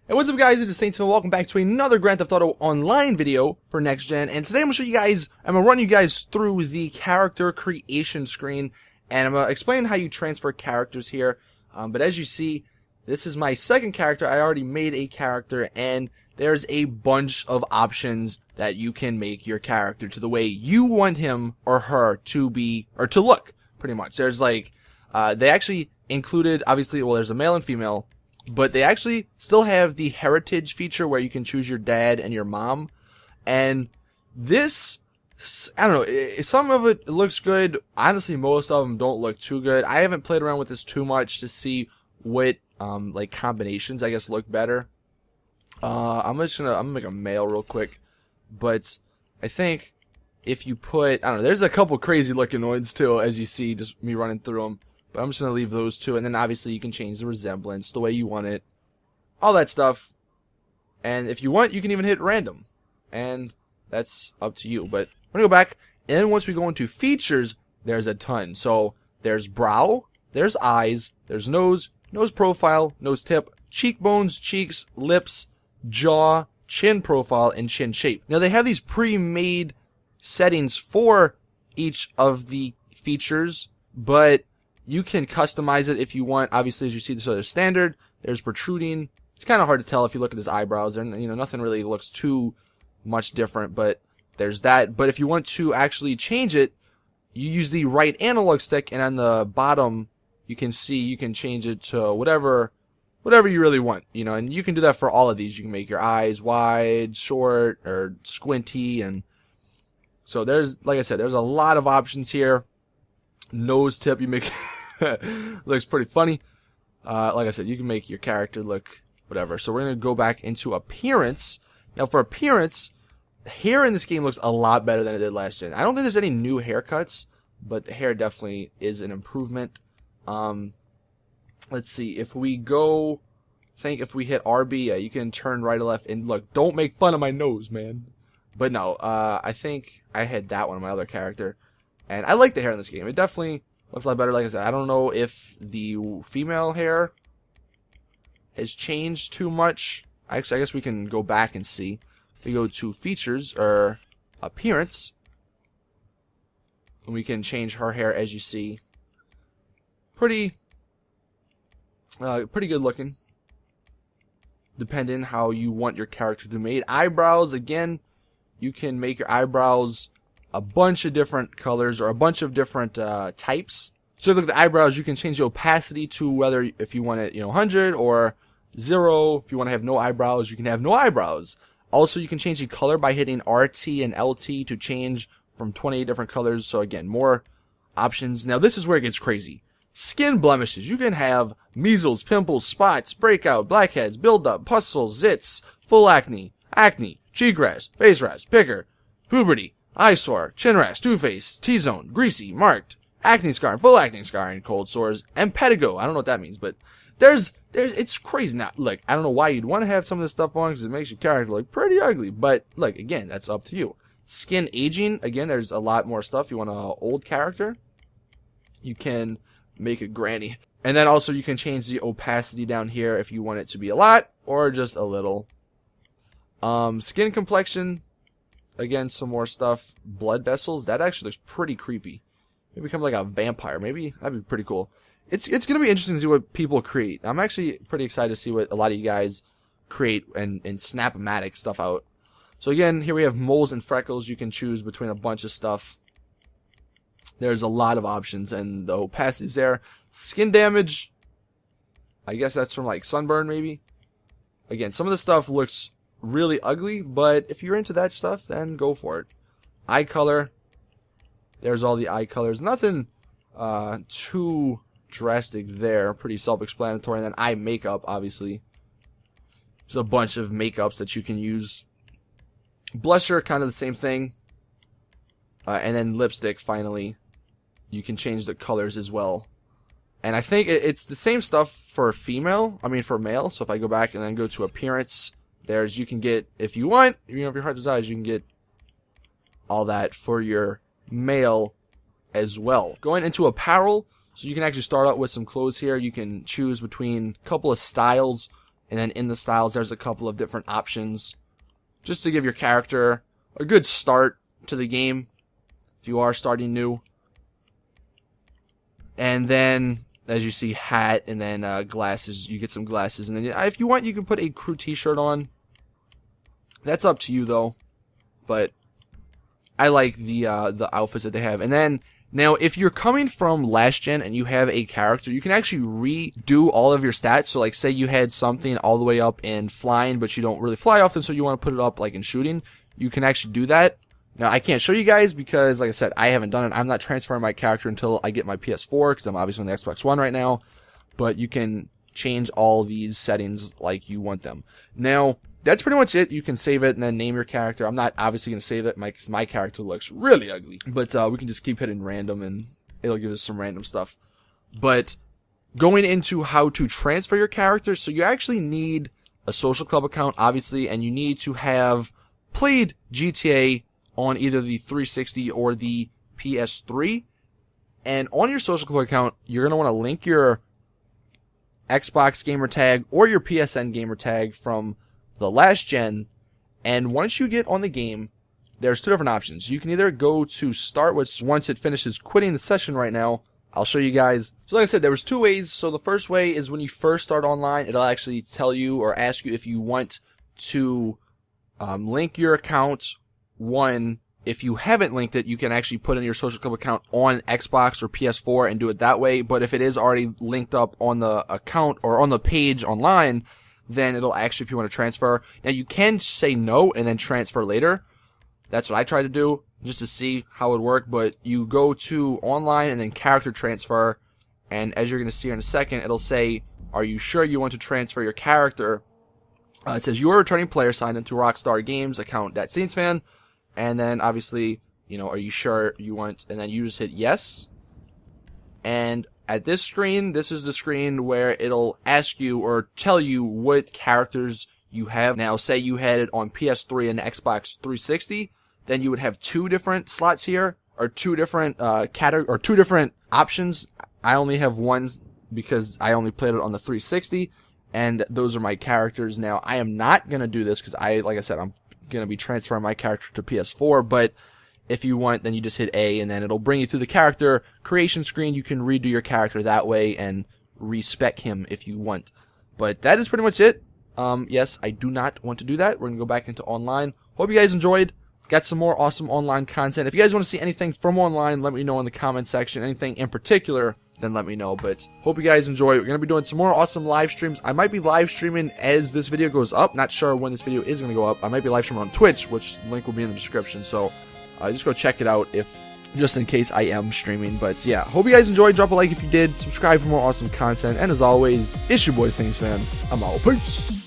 And what's up guys, it is Saints and welcome back to another Grand Theft Auto Online video for Next Gen. And today I'm going to run you guys through the character creation screen. And I'm going to explain how you transfer characters here. But as you see, this is my second character. I already made a character and there's a bunch of options that you can make your character to the way you want him or her to be, or to look, pretty much. There's like, they actually included, obviously, well, there's a male and female. But they actually still have the heritage feature where you can choose your dad and your mom. And this, I don't know, some of it looks good. Honestly, most of them don't look too good. I haven't played around with this too much to see what, like, combinations, I guess, look better. I'm gonna make a male real quick. But I think if you put, I don't know, there's a couple crazy looking ones too, as you see, just me running through them. But I'm just going to leave those two, and then obviously you can change the resemblance, the way you want it, all that stuff. And if you want, you can even hit random, and that's up to you. But we're going to go back, and then once we go into features, there's a ton. So there's brow, there's eyes, there's nose, nose profile, nose tip, cheekbones, cheeks, lips, jaw, chin profile, and chin shape. Now they have these pre-made settings for each of the features, but you can customize it if you want. Obviously, as you see, so there's standard, there's protruding. It's kind of hard to tell if you look at his eyebrows. And nothing really looks too much different, but there's that. But if you want to actually change it, you use the right analog stick, and on the bottom, you can see you can change it to whatever you really want. And you can do that for all of these. You can make your eyes wide, short, or squinty, and so there's, like I said, there's a lot of options here. Nose tip, you make looks pretty funny. Like I said, you can make your character look whatever. So we're going to go back into appearance. Now for appearance, hair in this game looks a lot better than it did last gen. I don't think there's any new haircuts, but the hair definitely is an improvement. Let's see, if we go, if we hit RB, yeah, you can turn right or left, and look, don't make fun of my nose, man. But no, I think I had that one on my other character. And I like the hair in this game. It definitely looks a lot better. Like I said, I don't know if the female hair has changed too much. Actually, I guess we can go back and see. We go to features, or appearance. And we can change her hair, as you see. Pretty good looking. Depending how you want your character to be made. Eyebrows, again, you can make your eyebrows a bunch of different colors, or a bunch of different types. So look at the eyebrows, you can change the opacity to whether, if you want it, 100 or 0. If you want to have no eyebrows, you can have no eyebrows. Also, you can change the color by hitting RT and LT to change from 28 different colors. So again, more options. Now this is where it gets crazy. Skin blemishes. You can have measles, pimples, spots, breakout, blackheads, buildup, pustules, zits, full acne, cheek rash, face rash, picker, puberty, eyesore, chin rash, two-face, T-zone, greasy, marked, acne scar, full acne scarring, cold sores, and pedigo. I don't know what that means, but it's crazy. Now, look, I don't know why you'd want to have some of this stuff on, because it makes your character look pretty ugly. But look, again, that's up to you. Skin aging, again, there's a lot more stuff. You want an old character, you can make a granny. And then also you can change the opacity down here if you want it to be a lot or just a little. Skin complexion. Again, some more stuff. Blood vessels. That actually looks pretty creepy. Maybe become like a vampire. Maybe that'd be pretty cool. It's gonna be interesting to see what people create. I'm actually pretty excited to see what a lot of you guys create and Snap-O-Matic stuff out. So again, here we have moles and freckles. You can choose between a bunch of stuff. There's a lot of options, and the opacity's there. Skin damage. I guess that's from like sunburn, maybe. Again, some of the stuff looks really ugly, but if you're into that stuff, then go for it. Eye color, there's all the eye colors. Nothing too drastic there, pretty self-explanatory. And then eye makeup, obviously, there's a bunch of makeups that you can use. Blusher, kind of the same thing. And then lipstick, finally, you can change the colors as well. And I think it's the same stuff for for male. So if I go back and then go to appearance, you can get, if you want, if your heart desires, you can get all that for your male as well. Going into apparel, so you can actually start out with some clothes here. You can choose between a couple of styles. And then in the styles, there's a couple of different options just to give your character a good start to the game if you are starting new. And then, as you see, hat, and then glasses. You get some glasses, and then if you want, you can put a crew t-shirt on. That's up to you, though. But I like the outfits that they have. And then, now, if you're coming from last gen and you have a character, you can actually redo all of your stats. So, like, say you had something all the way up in flying, but you don't really fly often, so you want to put it up, like, in shooting. You can actually do that. Now, I can't show you guys because, like I said, I haven't done it. I'm not transferring my character until I get my PS4 because I'm obviously on the Xbox One right now. But you can change all these settings like you want them. Now, that's pretty much it. You can save it and then name your character. I'm not obviously going to save it because my character looks really ugly. But we can just keep hitting random and it'll give us some random stuff. But going into how to transfer your character, so you actually need a social club account, obviously, and you need to have played GTA on either the 360 or the PS3. And on your social club account, you're going to want to link your Xbox gamer tag or your PSN gamer tag from the last gen. And once you get on the game, there's two different options. You can either go to start, which once it finishes quitting the session right now, I'll show you guys. So like I said, there was two ways. So the first way is when you first start online, it'll actually tell you or ask you if you want to link your account. One, if you haven't linked it, you can actually put in your social club account on Xbox or PS4 and do it that way. But if it is already linked up on the account or on the page online, then it'll actually, if you want to transfer. Now, you can say no and then transfer later. That's what I tried to do, just to see how it would work. But you go to online and then character transfer. And as you're going to see here in a second, it'll say, are you sure you want to transfer your character? It says, you are a returning player signed into Rockstar Games account @SaintsFan. And then, obviously, you know, are you sure you want, and then you just hit yes. And at this screen, this is the screen where it'll ask you or tell you what characters you have. Now, say you had it on PS3 and Xbox 360, then you would have two different slots here, or two different two different options. I only have one because I only played it on the 360, and those are my characters. Now, I am not gonna do this because like I said, I'm gonna be transferring my character to PS4, but if you want, then you just hit A and then it'll bring you to the character creation screen. You can redo your character that way and respec him if you want. But that is pretty much it. Yes, I do not want to do that. We're gonna go back into online. Hope you guys enjoyed. Got some more awesome online content. If you guys want to see anything from online, let me know in the comment section. Anything in particular, then let me know. But hope you guys enjoy. We're going to be doing some more awesome live streams. I might be live streaming as this video goes up. Not sure when this video is going to go up. I might be live streaming on Twitch, which link will be in the description. So just go check it out just in case I am streaming. But yeah, hope you guys enjoyed. Drop a like if you did. Subscribe for more awesome content. And as always, it's your boy SaintsFan. I'm out. Peace.